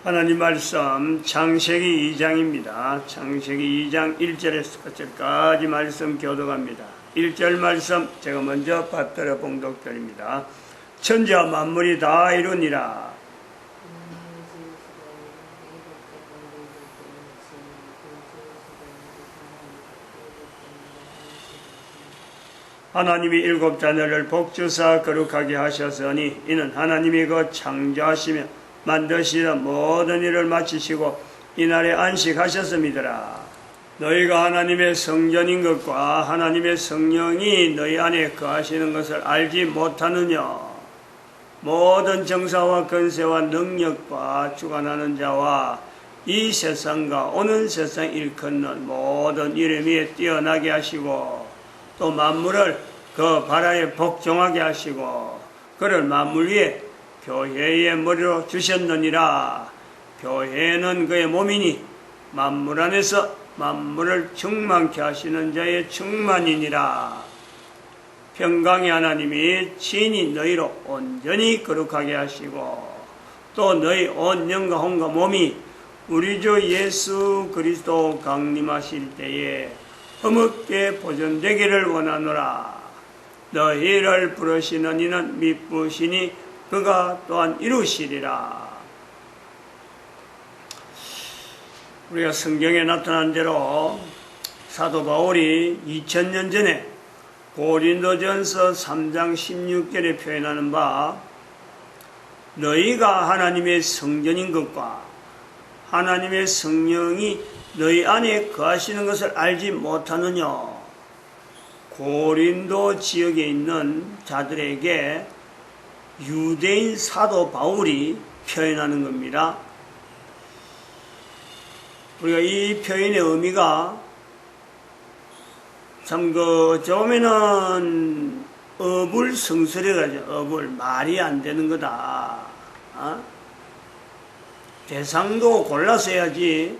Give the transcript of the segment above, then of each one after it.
하나님 말씀 창세기 2장입니다. 창세기 2장 1절에서 끝절까지 말씀 교독합니다. 1절 말씀 제가 먼저 받들어 봉독드립니다. 천지와 만물이 다 이루니라. 하나님이 일곱 자녀를 복주사 거룩하게 하셨으니 이는 하나님이 그 창조하시며 만드시던 모든 일을 마치시고 이날에 안식하셨음이더라. 너희가 하나님의 성전인 것과 하나님의 성령이 너희 안에 거하시는 것을 알지 못하느냐. 모든 정사와 권세와 능력과 주관하는 자와 이 세상과 오는 세상 일컫는 모든 이름 위에 뛰어나게 하시고 또 만물을 그 발 아래 복종하게 하시고 그를 만물 위에 교회의 머리로 주셨느니라. 교회는 그의 몸이니 만물 안에서 만물을 충만케 하시는 자의 충만이니라. 평강의 하나님이 친히 너희로 온전히 거룩하게 하시고 또 너희 온 영과 혼과 몸이 우리 주 예수 그리스도 강림하실 때에 허물게 보존되기를 원하노라. 너희를 부르시는 이는 미쁘시니 그가 또한 이루시리라. 우리가 성경에 나타난 대로 사도 바울이 2000년 전에 고린도전서 3장 16절에 표현하는 바 너희가 하나님의 성전인 것과 하나님의 성령이 너희 안에 거하시는 것을 알지 못하느냐. 고린도 지역에 있는 자들에게 유대인 사도 바울이 표현하는 겁니다. 우리가 이 표현의 의미가 참 처음에는 어불성설해가지고 어불 말이 안 되는 거다. 대상도 골라서 해야지.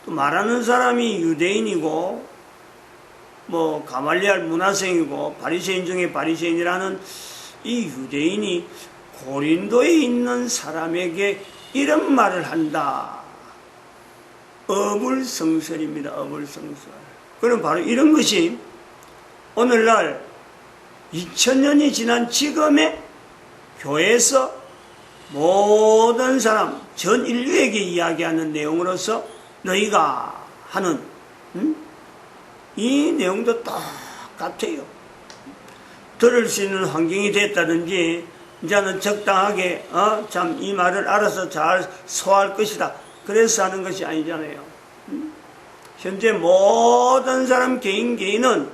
또 말하는 사람이 유대인이고 뭐 가말리알 문화생이고 바리새인 중에 바리새인이라는 이 유대인이 고린도에 있는 사람에게 이런 말을 한다. 어불성설입니다. 어불성설. 그럼 바로 이런 것이 오늘날 2000년이 지난 지금의 교회에서 모든 사람, 전 인류에게 이야기하는 내용으로서 너희가 하는 이 내용도 똑같아요. 들을 수 있는 환경이 됐다든지 이제는 적당하게 참 이 말을 알아서 잘 소화할 것이다. 그래서 하는 것이 아니잖아요. 현재 모든 사람 개인은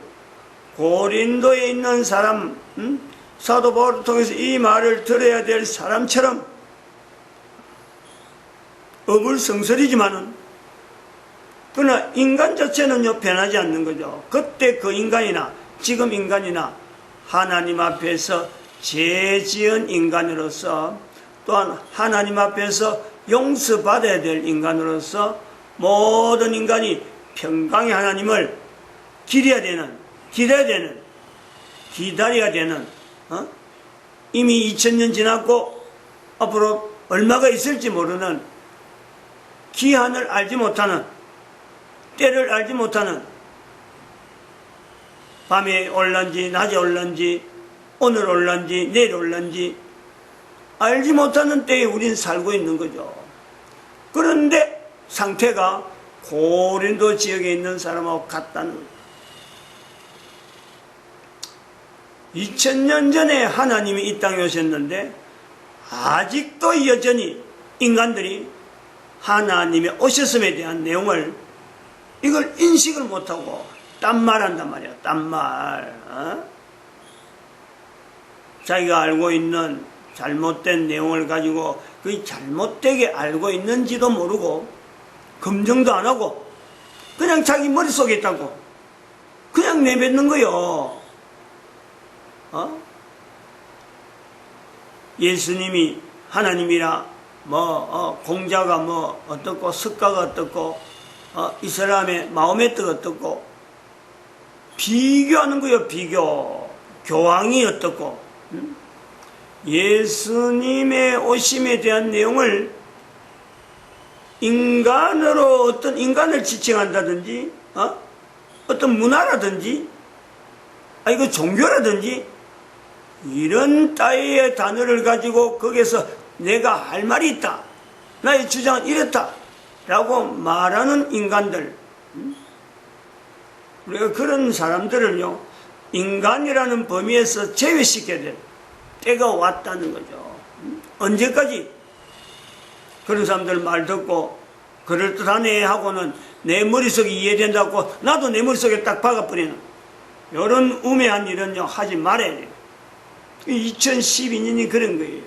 고린도에 있는 사람 사도 바울을 통해서 이 말을 들어야 될 사람처럼 어불성설이지만은 그러나 인간 자체는요 변하지 않는 거죠. 그때 그 인간이나 지금 인간이나 하나님 앞에서 죄지은 인간으로서 또한 하나님 앞에서 용서받아야 될 인간으로서 모든 인간이 평강의 하나님을 기다려야 되는 이미 2000년 지났고 앞으로 얼마가 있을지 모르는 기한을 알지 못하는 때를 알지 못하는 밤에 올란지 낮에 올란지 오늘 올란지 내일 올란지 알지 못하는 때에 우린 살고 있는 거죠. 그런데 상태가 고린도 지역에 있는 사람하고 같다는 2000년 전에 하나님이 이 땅에 오셨는데 아직도 여전히 인간들이 하나님의 오셨음에 대한 내용을 이걸 인식을 못하고 딴말한단 말이야. 딴말. 자기가 알고 있는 잘못된 내용을 가지고 그 잘못되게 알고 있는지도 모르고 검증도 안 하고 그냥 자기 머릿속에 있다고 그냥 내뱉는 거요. 예수님이 하나님이라 공자가 어떻고 석가가 어떻고 이 사람의 마음의 뜻 어떻고 비교하는 거예요. 비교. 교황이 어떻고 예수님의 오심에 대한 내용을 인간으로 어떤 인간을 지칭한다든지, 어떤 문화라든지, 이거 종교라든지, 이런 따위의 단어를 가지고 거기에서 내가 할 말이 있다, 나의 주장은 이렇다 라고 말하는 인간들, 우리가 그런 사람들을요, 인간이라는 범위에서 제외시켜야 될 때가 왔다는 거죠. 언제까지 그런 사람들 말 듣고 그럴듯하네 하고는 내 머릿속에 이해된다고 나도 내 머릿속에 딱 박아버리는 이런 우매한 일은요, 하지 말아야 돼요. 2012년이 그런 거예요.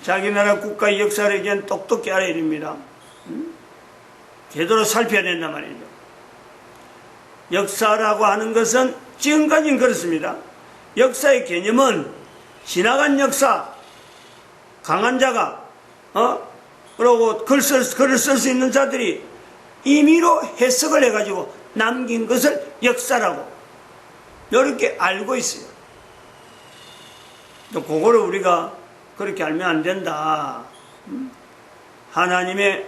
자기 나라 국가의 역사를 이제 똑똑히 알아야 됩니다. 제대로 살펴야 된단 말이죠. 역사라고 하는 것은 지금까지는 그렇습니다. 역사의 개념은 지나간 역사, 강한 자가, 그리고 글을 쓸 수 있는 자들이 임의로 해석을 해가지고 남긴 것을 역사라고 이렇게 알고 있어요. 또 그거를 우리가 그렇게 알면 안 된다. 하나님의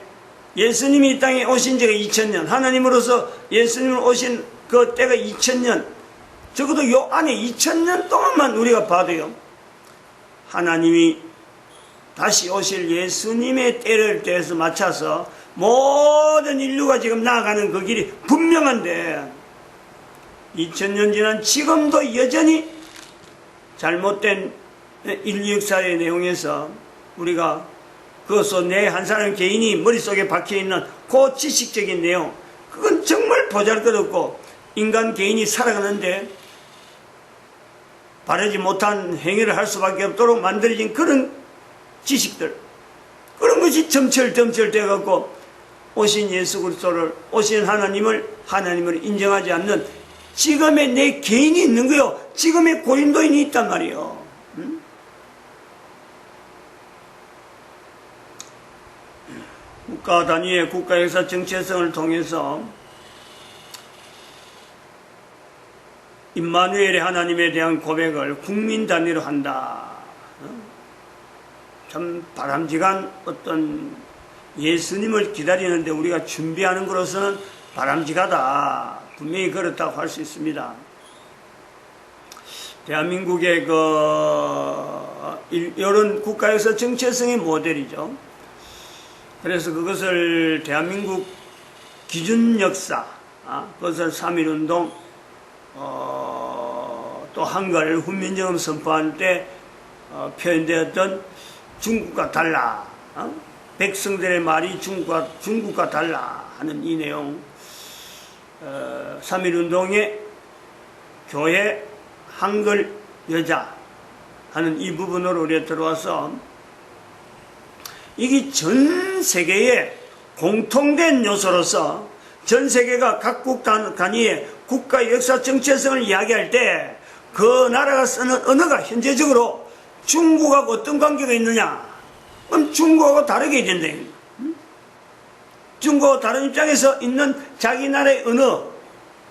예수님이 이 땅에 오신 지가 2000년, 하나님으로서 예수님을 오신 그 때가 2000년, 적어도 요 안에 2000년 동안만 우리가 봐도요, 하나님이 다시 오실 예수님의 때를 대해서 맞춰서 모든 인류가 지금 나아가는 그 길이 분명한데, 2000년 지난 지금도 여전히 잘못된 인류 역사의 내용에서 우리가 그것도 내 한 사람 개인이 머릿속에 박혀있는 그 지식적인 내용, 그건 정말 보잘것없고 인간 개인이 살아가는데 바르지 못한 행위를 할 수밖에 없도록 만들어진 그런 지식들, 그런 것이 점철점철 돼갖고 오신 예수 그리스도를, 오신 하나님을 인정하지 않는 지금의 내 개인이 있는 거요. 지금의 고린도인이 있단 말이에요. 국가 단위의 국가 역사 정체성을 통해서 임마누엘의 하나님에 대한 고백을 국민 단위로 한다. 참 바람직한 어떤 예수님을 기다리는데 우리가 준비하는 것으로서는 바람직하다. 분명히 그렇다고 할 수 있습니다. 대한민국의 이런 국가에서 정체성의 모델이죠. 그래서 그것을 대한민국 기준 역사, 그것을 3.1운동, 또 한글 훈민정음 선포할 때 표현되었던 중국과 달라, 백성들의 말이 중국과 달라 하는 이 내용, 3.1운동의 교회 한글 여자 하는 이 부분으로 우리가 들어와서 이게 전 세계의 공통된 요소로서 전 세계가 각국 단위의 국가 역사 정체성을 이야기할 때 그 나라가 쓰는 언어가 현재적으로 중국하고 어떤 관계가 있느냐? 그럼 중국하고 다르게 된다. 중국하고 다른 입장에서 있는 자기 나라의 언어,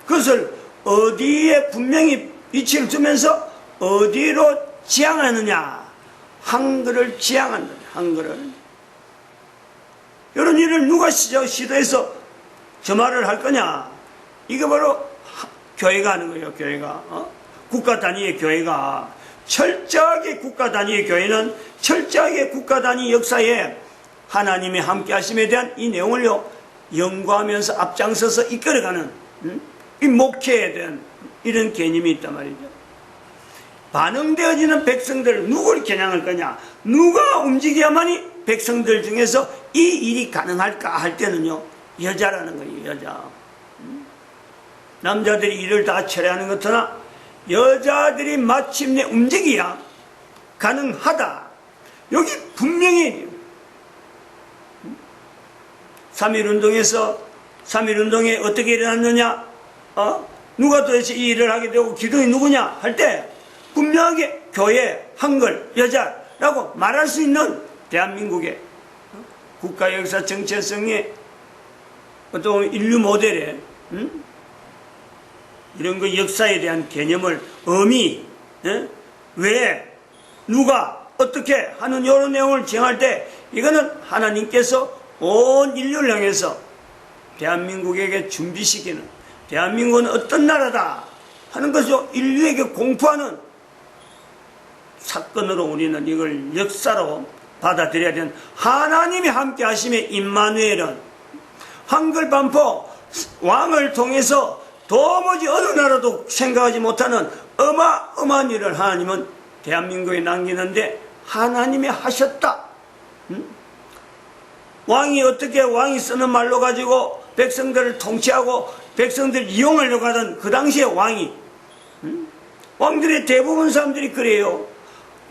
그것을 어디에 분명히 위치를 두면서 어디로 지향하느냐? 한글을 지향한다. 한글을. 이런 일을 누가 시도해서 저 말을 할 거냐? 이게 바로 교회가 하는 거예요. 교회가. 국가 단위의 교회가. 철저하게 국가 단위의 교회는 철저하게 국가 단위 역사에 하나님의 함께 하심에 대한 이 내용을요, 연구하면서 앞장서서 이끌어가는, 이 목회에 대한 이런 개념이 있단 말이죠. 반응되어지는 백성들, 누굴 겨냥할 거냐? 누가 움직여야만이 백성들 중에서 이 일이 가능할까 할 때는요, 여자라는 거예요. 여자. 남자들이 일을 다 처리하는 것 같으나 여자들이 마침내 움직여야 가능하다. 여기 분명히 3.1운동에서 3.1운동에 어떻게 일어났느냐, 누가 도대체 이 일을 하게 되고 기둥이 누구냐 할 때 분명하게 교회, 한글, 여자라고 말할 수 있는 대한민국의 국가 역사 정체성의 어떤 인류 모델에 이런 그 역사에 대한 개념을 의미, 왜, 누가, 어떻게 하는 이런 내용을 정할 때 이거는 하나님께서 온 인류를 향해서 대한민국에게 준비시키는, 대한민국은 어떤 나라다 하는 것을 인류에게 공포하는 사건으로 우리는 이걸 역사로 받아들여야 되는, 하나님이 함께 하심에 임마누엘은 한글 반포 왕을 통해서 도무지 어느 나라도 생각하지 못하는 어마어마한 일을 하나님은 대한민국에 남기는데 하나님이 하셨다. 왕이 어떻게, 왕이 쓰는 말로 가지고 백성들을 통치하고 백성들을 이용하려고 하던 그 당시에 왕이, 왕들의 대부분 사람들이 그래요.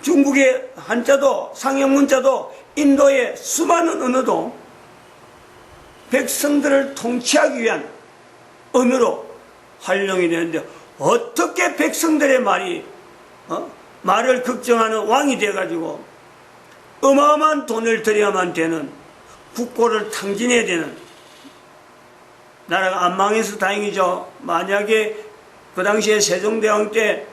중국의 한자도, 상형문자도, 인도의 수많은 언어도 백성들을 통치하기 위한 언어로 활용이 되는데, 어떻게 백성들의 말을 걱정하는 왕이 돼가지고 어마어마한 돈을 들여야만 되는, 국고를 탕진해야 되는 나라가 안 망해서 다행이죠. 만약에 그 당시에 세종대왕 때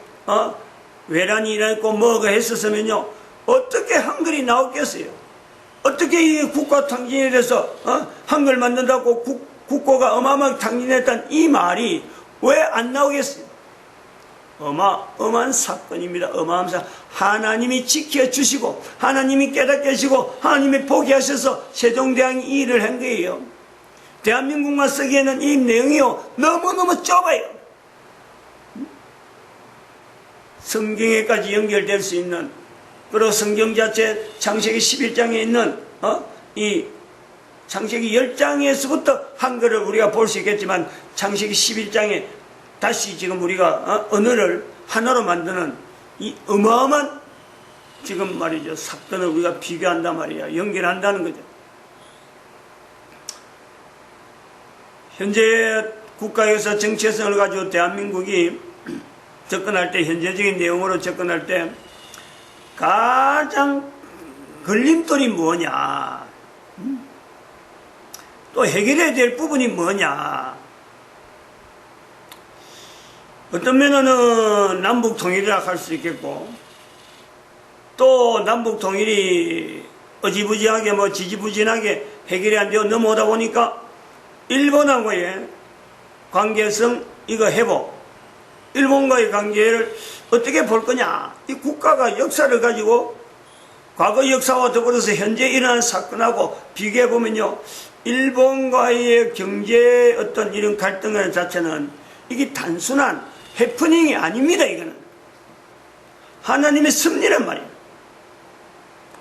외란이 일어났고 뭐가 했었으면요, 어떻게 한글이 나왔겠어요? 어떻게 이 국가 탕진에 대해서 한글 만든다고 국고가 어마어마하게 탕진했다는 이 말이 왜 안 나오겠어요? 어마어마한 사건입니다. 어마어마한 사건. 하나님이 지켜주시고 하나님이 깨닫게 하시고 하나님이 보게 하셔서 세종대왕이 이 일을 한 거예요. 대한민국만 쓰기에는 이 내용이요 너무너무 좁아요. 성경에까지 연결될 수 있는, 그리고 성경 자체 창세기 11장에 있는 이 창세기 10장에서부터 한글을 우리가 볼 수 있겠지만 창세기 11장에 다시 지금 우리가 언어를 하나로 만드는 이 어마어마한 지금 말이죠 사건을 우리가 비교한단 말이야. 연결한다는 거죠. 현재 국가에서 정체성을 가지고 대한민국이 접근할 때, 현재적인 내용으로 접근할 때 가장 걸림돌이 뭐냐, 또 해결해야 될 부분이 뭐냐. 어떤 면에는 남북 통일이라 할 수 있겠고, 또 남북 통일이 어지부지하게 지지부진하게 해결이 안 되어 넘어오다 보니까 일본하고의 관계성 이거 회복, 일본과의 관계를 어떻게 볼 거냐. 이 국가가 역사를 가지고 과거 역사와 더불어서 현재 일어나는 사건하고 비교해 보면요, 일본과의 경제 어떤 이런 갈등 자체는 이게 단순한 해프닝이 아닙니다. 이거는 하나님의 섭리란 말이에요.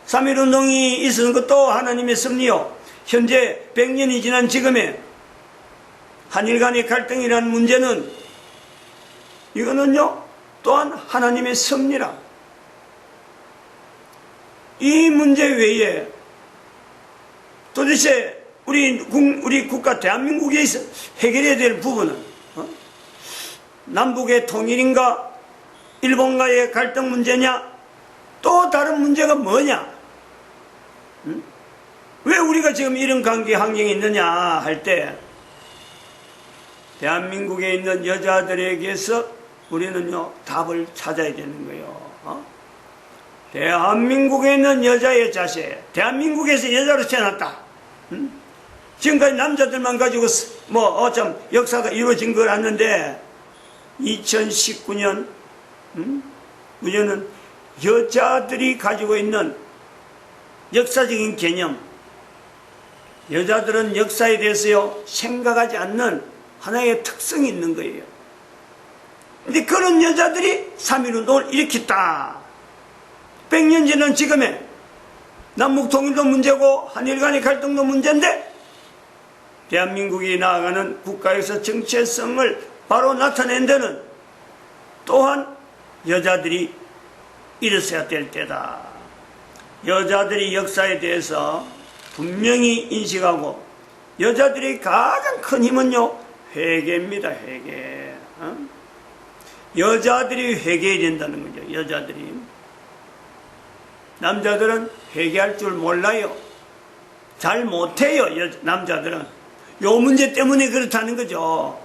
3.1운동이 있었는 것도 하나님의 섭리요, 현재 100년이 지난 지금의 한일 간의 갈등이라는 문제는 이거는요 또한 하나님의 섭리라. 이 문제 외에 도대체 우리 국가 대한민국에 있어 해결해야 될 부분은 남북의 통일인가, 일본과의 갈등 문제냐, 또 다른 문제가 뭐냐, 왜 우리가 지금 이런 관계 환경이 있느냐 할 때, 대한민국에 있는 여자들에게서 우리는요 답을 찾아야 되는 거예요. 대한민국에 있는 여자의 자세, 대한민국에서 여자로 태어났다. 지금까지 남자들만 가지고 좀 역사가 이루어진 걸 아는데 2019년 우리는 여자들이 가지고 있는 역사적인 개념, 여자들은 역사에 대해서요 생각하지 않는 하나의 특성이 있는 거예요. 근데 그런 여자들이 3.1운동을 일으켰다. 100년 지난 지금의 남북통일도 문제고 한일 간의 갈등도 문제인데, 대한민국이 나아가는 국가에서 정체성을 바로 나타낸 데는 또한 여자들이 일어서야 될 때다. 여자들이 역사에 대해서 분명히 인식하고, 여자들이 가장 큰 힘은요 회개입니다. 회개. 여자들이 회개해야 된다는 거죠. 여자들이. 남자들은 회개할 줄 몰라요. 잘 못해요. 남자들은. 요 문제 때문에 그렇다는 거죠.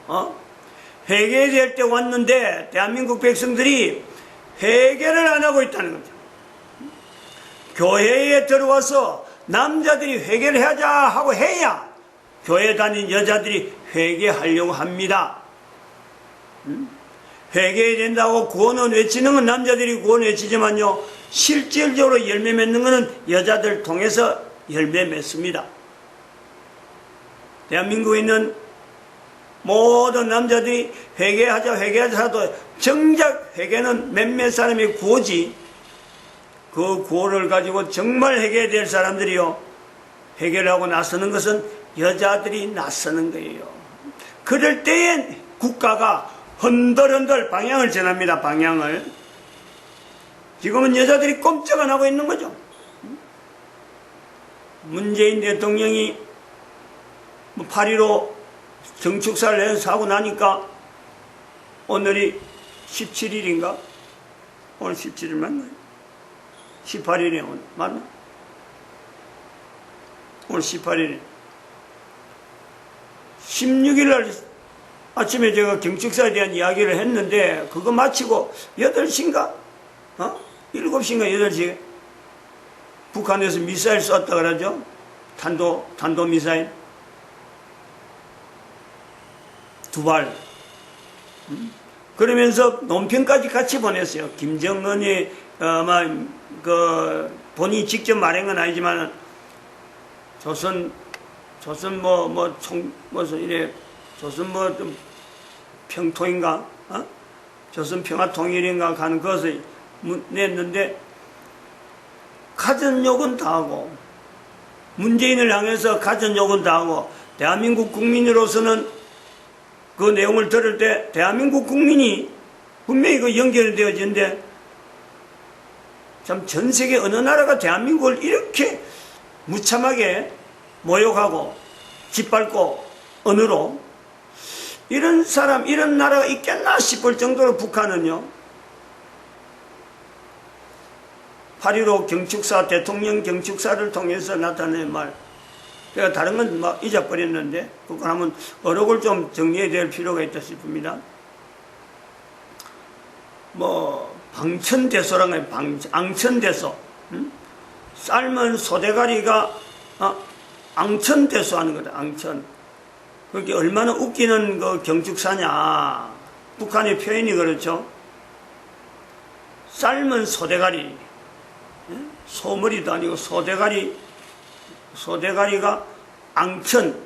회개해야 될 때 왔는데 대한민국 백성들이 회개를 안 하고 있다는 거죠. 교회에 들어와서 남자들이 회개를 하자 하고 해야 교회 다닌 여자들이 회개하려고 합니다. 회개해야 된다고 구원은 외치는 건 남자들이 구원 외치지만요, 실질적으로 열매 맺는 것은 여자들 통해서 열매 맺습니다. 대한민국에 있는 모든 남자들이 회개하자 하도 정작 회개는 몇몇 사람이 구호지, 그 구호를 가지고 정말 회개해야 될 사람들이요, 회개를 하고 나서는 것은 여자들이 나서는 거예요. 그럴 때엔 국가가 흔들흔들 방향을 전합니다. 방향을. 지금은 여자들이 꼼짝 안 하고 있는 거죠. 문재인 대통령이 8.15 정축사를 해서 하고 나니까 오늘이 17일인가? 오늘 17일 맞나요? 18일이에요. 오늘 맞나? 오늘 18일. 16일날 아침에 제가 경축사에 대한 이야기를 했는데, 그거 마치고 8시인가? 7시인가 8시에 북한에서 미사일 쐈다 그러죠? 탄도 미사일. 2발. 그러면서 논평까지 같이 보냈어요. 김정은이 아마 본인이 직접 말한 건 아니지만, 조선 평통인가? 조선 평화통일인가 하는 것을 냈는데, 가전욕은 다 하고, 문재인을 향해서 가전욕은 다 하고, 대한민국 국민으로서는 그 내용을 들을 때 대한민국 국민이 분명히 그 연결이 되어지는데, 참 전 세계 어느 나라가 대한민국을 이렇게 무참하게 모욕하고 짓밟고 언어로, 이런 사람, 이런 나라가 있겠나 싶을 정도로 북한은요, 8.15 경축사, 대통령 경축사를 통해서 나타낸 말, 제가 다른 건 막 잊어버렸는데, 그걸 한번 어록을 좀 정리해야 될 필요가 있다 싶습니다. 방천대소라는 거예요. 앙천대소. 삶은 소대가리가 앙천대소 하는 거다. 앙천. 그게 얼마나 웃기는 그 경축사냐. 북한의 표현이 그렇죠. 삶은 소대가리. 소머리도 아니고 소대가리가 앙천,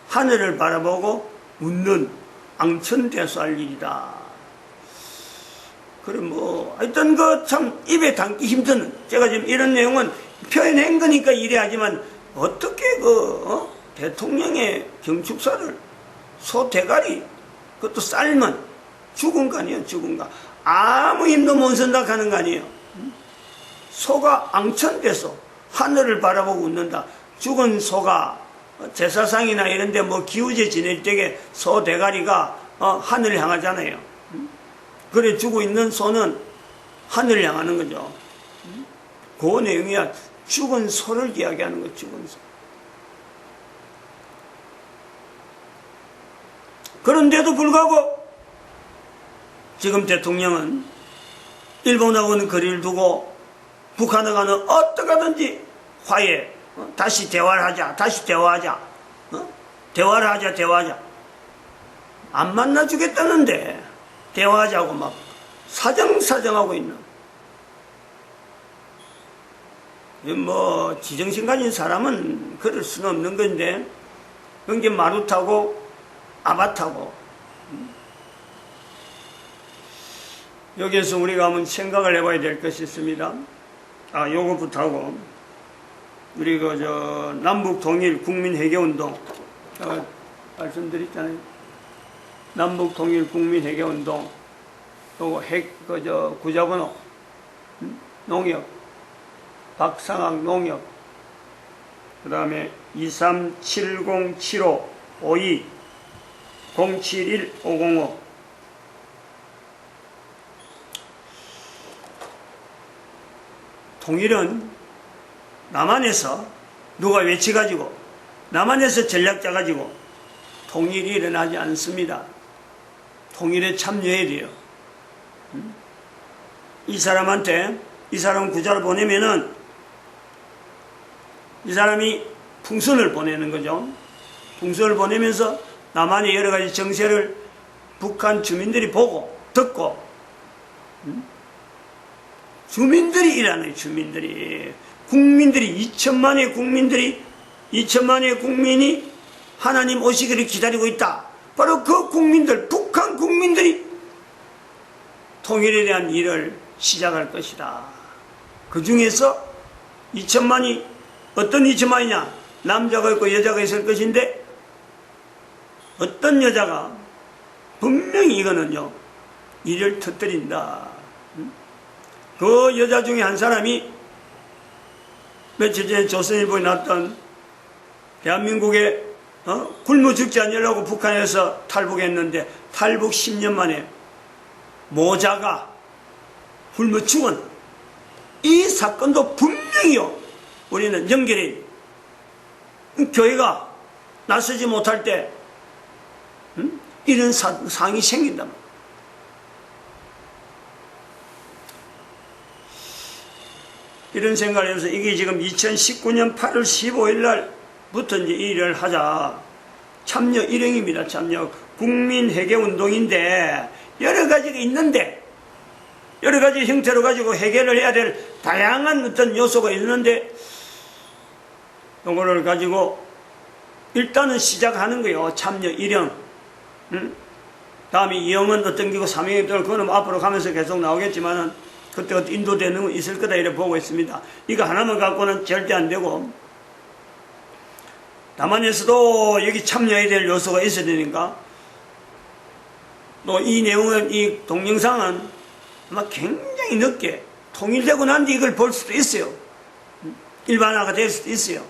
하늘을 바라보고 웃는 앙천대소할 일이다. 그럼 하여튼 참 입에 담기 힘든, 제가 지금 이런 내용은 표현한 거니까 이래야지만, 어떻게 대통령의 경축사를 소대가리, 그것도 삶은, 죽은 거 아니에요. 죽은 거. 아무 힘도 못 쓴다 하는 거 아니에요. 소가 앙천대소, 하늘을 바라보고 웃는다. 죽은 소가 제사상이나 이런 데 기우제 지낼 때에 소 대가리가 하늘을 향하잖아요. 그래 죽어 있는 소는 하늘을 향하는 거죠. 그 내용이야. 죽은 소를 이야기하는 거죠. 죽은 소. 그런데도 불구하고 지금 대통령은 일본하고는 거리를 두고 북한하고는 어떻게든지 화해, 다시 대화를 하자. 대화하자. 안 만나주겠다는데 대화하자고 막 사정하고 있는. 지정신 가진 사람은 그럴 수는 없는 건데, 그게 마루타고 아바타고. 여기에서 우리가 한번 생각을 해봐야 될 것이 있습니다. 요거부터 하고, 우리 남북 통일 국민 회개 운동, 말씀드렸잖아요. 남북 통일 국민 회개 운동, 요거 구자번호, 농협, 박상학 농협, 그 다음에 23707552 071505. 통일은 남한에서 누가 외치가지고, 남한에서 전략 짜가지고 통일이 일어나지 않습니다. 통일에 참여해야 돼요. 이 사람 구자를 보내면은 이 사람이 풍선을 보내는 거죠. 풍선을 보내면서 남한의 여러 가지 정세를 북한 주민들이 보고 듣고, 주민들이 일하는 주민들이, 국민들이 2천만의 국민이 하나님 오시기를 기다리고 있다. 바로 그 국민들, 북한 국민들이 통일에 대한 일을 시작할 것이다. 그 중에서 2천만이 어떤 2천만이냐? 남자가 있고 여자가 있을 것인데, 어떤 여자가 분명히 이거는요 일을 터뜨린다. 그 여자 중에 한 사람이 며칠 전에 조선일보에 났던 대한민국에 굶어 죽지 않으려고 북한에서 탈북했는데 탈북 10년 만에 모자가 굶어 죽은 이 사건도 분명히요 우리는 연결해. 교회가 나서지 못할 때 이런 상황이 생긴다. 이런 생각을 해서 이게 지금 2019년 8월 15일 날부터 이제 이 일을 하자. 참여 일행입니다. 참여 국민회계운동인데 여러 가지가 있는데 여러 가지 형태로 가지고 해결을 해야 될 다양한 어떤 요소가 있는데 이거를 가지고 일단은 시작하는 거예요. 참여 일행. 다음에 2형은 어떤 기고 3형이 또 그거는 앞으로 가면서 계속 나오겠지만은 그때 인도되는 건 있을 거다 이렇게 보고 있습니다. 이거 하나만 갖고는 절대 안 되고 남한에서도 여기 참여해야 될 요소가 있어야 되니까 또 이 내용은 이 동영상은 아마 굉장히 늦게 통일되고 난 뒤 이걸 볼 수도 있어요. 일반화가 될 수도 있어요.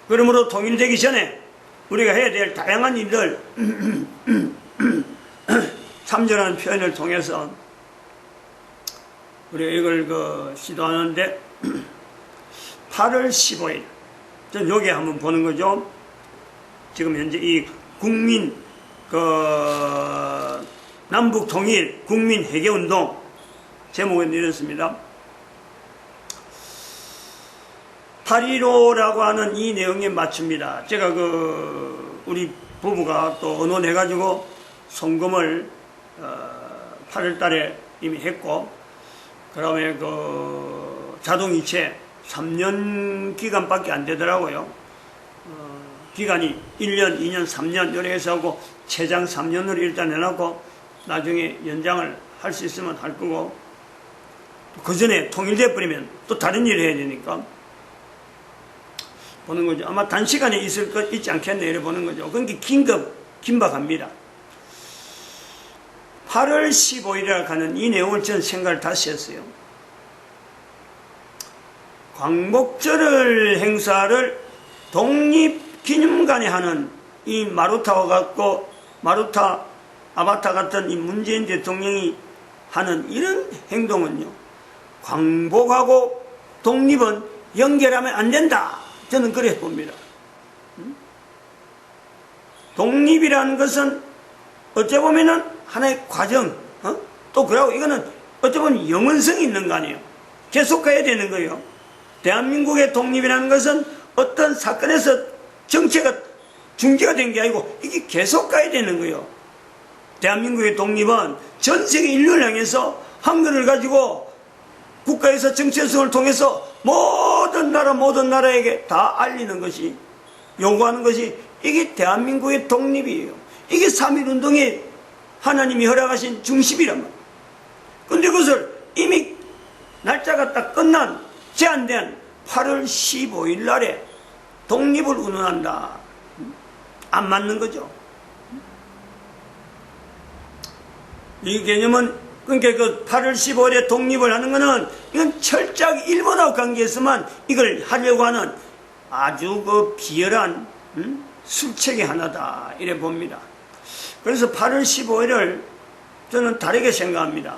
그러므로 통일되기 전에 우리가 해야 될 다양한 일들 참여라는 표현을 통해서 우리가 이걸 시도하는데 8월 15일 전 여기 한번 보는 거죠. 지금 현재 이 국민 남북 통일 국민 회계 운동 제목은 이렇습니다. 8.15라고 하는 이 내용에 맞춥니다. 제가 우리 부부가 또 언론해가지고 송금을 8월 달에 이미 했고, 그 다음에 자동이체 3년 기간밖에 안 되더라고요. 기간이 1년, 2년, 3년 이렇게 해서 하고 최장 3년으로 일단 해놓고 나중에 연장을 할 수 있으면 할 거고, 그 전에 통일돼 버리면 또 다른 일을 해야 되니까 보는 거죠. 아마 단시간에 있지 않겠네 이렇게 보는 거죠. 그러니까 긴박합니다. 8월 15일이라 하는 이 내용을 전 생각을 다시 했어요. 광복절 행사를 독립기념관에 하는 이 마루타 아바타 같은 이 문재인 대통령이 하는 이런 행동은요, 광복하고 독립은 연결하면 안 된다. 저는 그래 봅니다. 독립이라는 것은 어째 보면은 하나의 과정, 또 그러고 이거는 어째 보면 영원성이 있는 거 아니에요. 계속 가야 되는 거예요. 대한민국의 독립이라는 것은 어떤 사건에서 정체가 중지가 된 게 아니고 이게 계속 가야 되는 거예요. 대한민국의 독립은 전 세계 인류를 향해서 한글을 가지고 국가에서 정체성을 통해서 모든 나라에게 다 알리는 것이, 요구하는 것이 이게 대한민국의 독립이에요. 이게 3.1운동의 하나님이 허락하신 중심이란 말이에요. 근데 그것을 이미 날짜가 딱 끝난, 제한된 8월 15일 날에 독립을 운운한다. 안 맞는 거죠. 이 개념은, 그러니까 8월 15일에 독립을 하는 것은 이건 철저하게 일본하고 관계에서만 이걸 하려고 하는 아주 비열한 술책의 하나다 이래 봅니다. 그래서 8월 15일을 저는 다르게 생각합니다.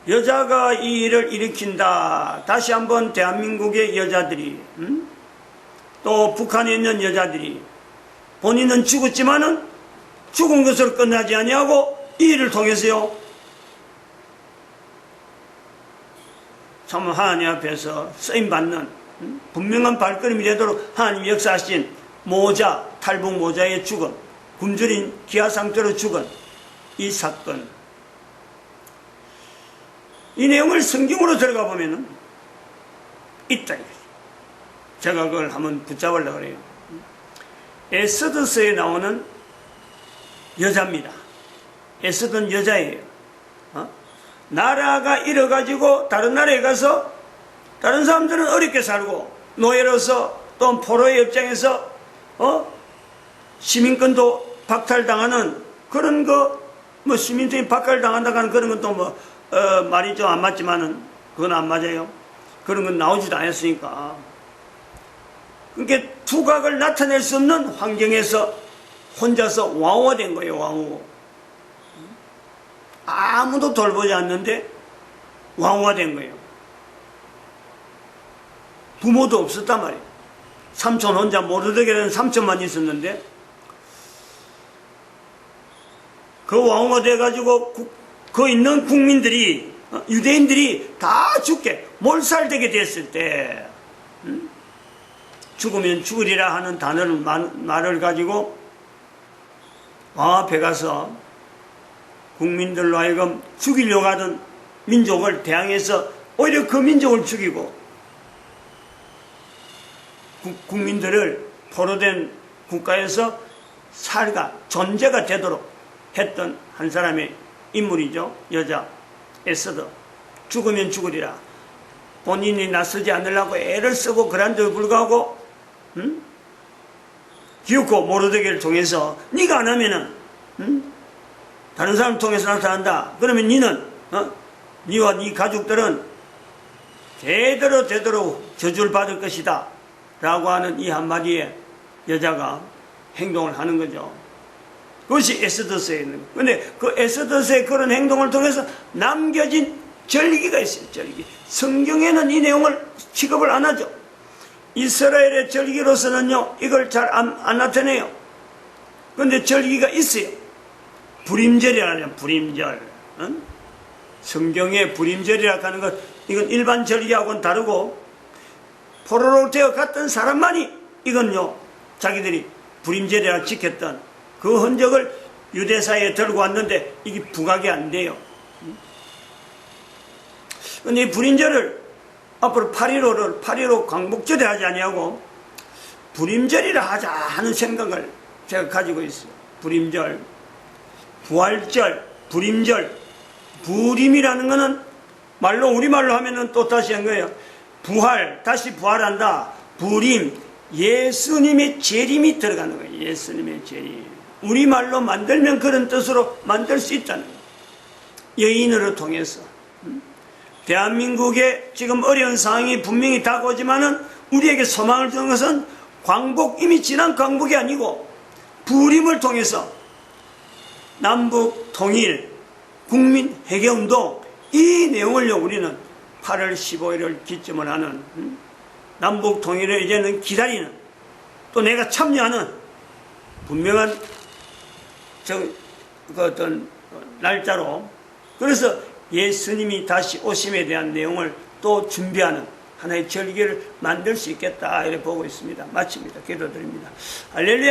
여자가 이 일을 일으킨다. 다시 한번 대한민국의 여자들이, 또 북한에 있는 여자들이 본인은 죽었지만은 죽은 것으로 끝나지 아니하고 이 일을 통해서요, 참 하나님 앞에서 쓰임받는 분명한 발걸음이 되도록 하나님 역사하신 모자, 탈북 모자의 죽음, 굶주린 기아 상태로 죽은 이 사건, 이 내용을 성경으로 들어가 보면은 있다. 제가 그걸 한번 붙잡으려고 그래요. 에스더서에 나오는 여자입니다. 에스더는 여자예요. 나라가 잃어가지고 다른 나라에 가서 다른 사람들은 어렵게 살고 노예로서 또 포로의 입장에서 시민권도 박탈당하는 그런 뭐 시민권이 박탈당한다는 그런 건 또 말이 좀 안 맞지만은 그건 안 맞아요. 그런 건 나오지도 않았으니까. 그러니까 두각을 나타낼 수 없는 환경에서 혼자서 왕후가 거예요. 왕후. 아무도 돌보지 않는데 왕후가 된 거예요. 부모도 없었단 말이에요. 삼촌 혼자 모르드게라는 삼촌만 있었는데 그 왕후가 돼가지고 그 있는 국민들이 유대인들이 다 죽게 몰살되게 됐을 때 죽으면 죽으리라 하는 단어를 말을 가지고 왕 앞에 가서 국민들로 하여금 죽이려고 하던 민족을 대항해서 오히려 그 민족을 죽이고 국민들을 포로된 국가에서 살가 존재가 되도록 했던 한 사람의 인물이죠. 여자 에스더. 죽으면 죽으리라. 본인이 나서지 않으려고 애를 쓰고 그런데도 불구하고 기웃고 모르드게를 통해서 네가 안 하면은 다른 사람 통해서 나타난다. 그러면 니는 니와 네 가족들은 대대로 저주를 받을 것이다 라고 하는 이 한마디에 여자가 행동을 하는 거죠. 그것이 에스더서에 있는 거예요. 그런데 그 에스더서의 그런 행동을 통해서 남겨진 절기가 있어요. 절기. 성경에는 이 내용을 취급을 안 하죠. 이스라엘의 절기로서는요 이걸 잘 안 나타내요. 그런데 절기가 있어요. 불임절이라는 불임절. 성경의 불임절이라고 하는 것, 이건 일반 절기하고는 다르고 포로로 되어 갔던 사람만이 이건요 자기들이 불임절이라 지켰던 그 흔적을 유대사에 들고 왔는데 이게 부각이 안 돼요. 그런데 이 불임절을 앞으로 8.15를 광복절에 하지 아니하고 불임절이라 하자 하는 생각을 제가 가지고 있어요. 불임절, 부활절, 불임절. 불임이라는 것은 말로 우리말로 하면은 또 다시 한 거예요. 부활, 다시 부활한다. 불임, 예수님의 재림이 들어가는 거예요. 예수님의 재림. 우리말로 만들면 그런 뜻으로 만들 수 있다는 거예요. 여인으로 통해서. 대한민국에 지금 어려운 상황이 분명히 다가오지만은 우리에게 소망을 주는 것은 광복, 이미 지난 광복이 아니고 불임을 통해서 남북 통일, 국민 회개운동, 이 내용을요 우리는 8월 15일을 기점을 하는 남북 통일을 이제는 기다리는, 또 내가 참여하는 분명한 그 어떤 날짜로, 그래서 예수님이 다시 오심에 대한 내용을 또 준비하는 하나의 절기를 만들 수 있겠다 이렇게 보고 있습니다. 마칩니다. 기도드립니다. 할렐루야.